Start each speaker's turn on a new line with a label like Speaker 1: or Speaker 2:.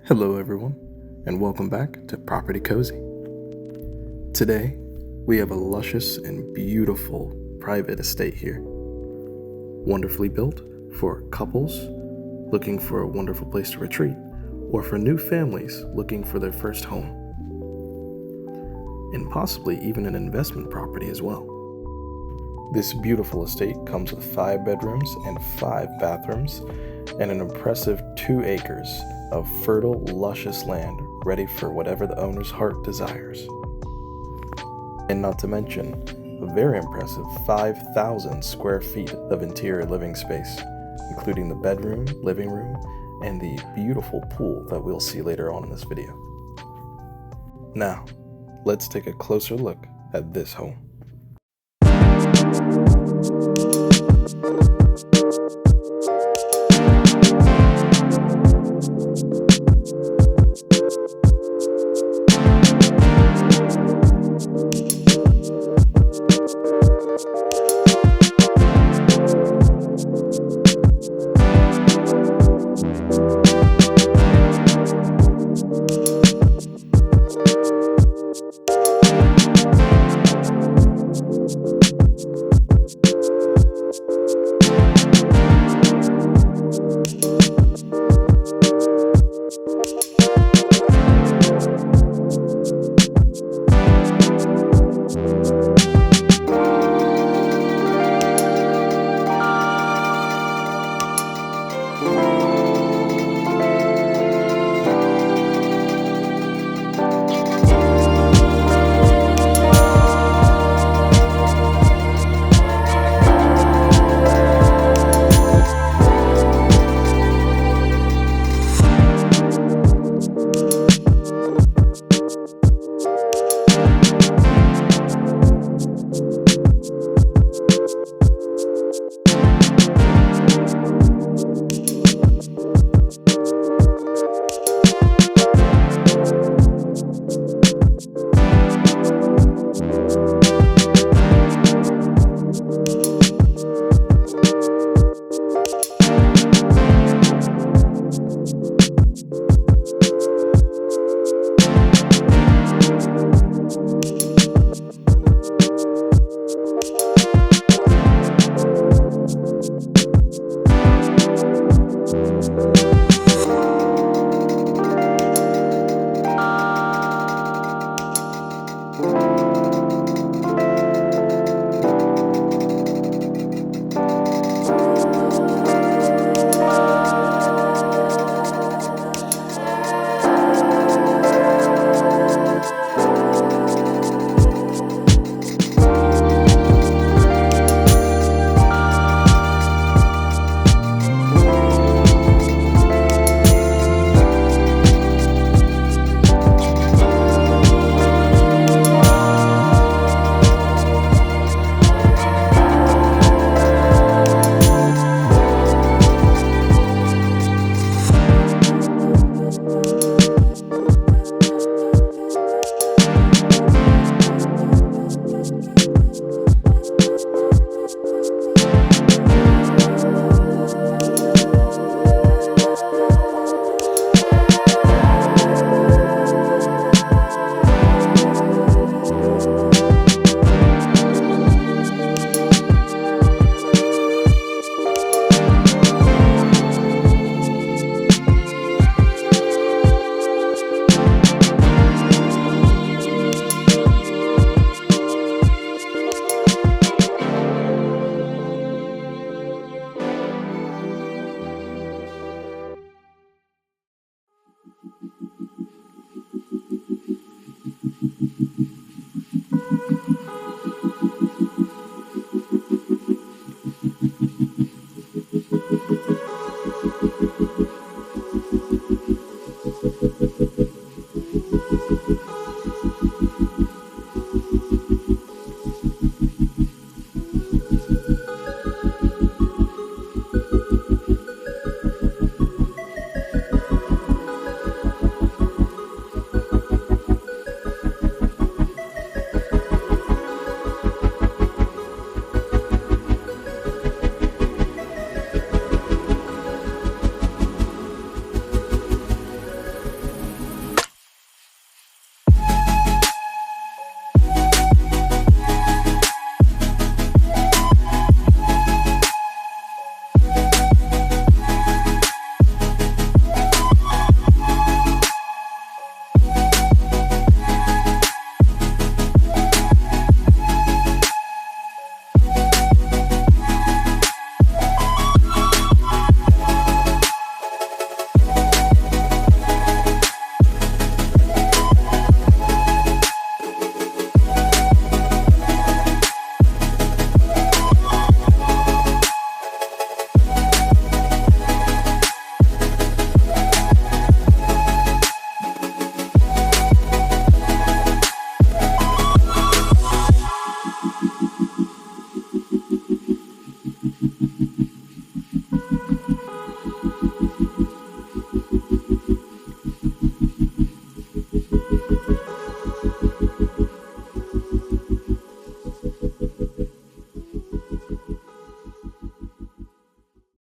Speaker 1: Hello everyone, and welcome back to Property Cozy. Today, we have a luscious and beautiful private estate here. Wonderfully built for couples looking for a wonderful place to retreat, or for new families looking for their first home. And possibly even an investment property as well. This beautiful estate comes with 5 bedrooms and 5 bathrooms, and an impressive 2 acres of fertile, luscious land ready for whatever the owner's heart desires. And not to mention, a very impressive 5,000 square feet of interior living space, including the bedroom, living room, and the beautiful pool that we'll see later on in this video. Now, let's take a closer look at this home.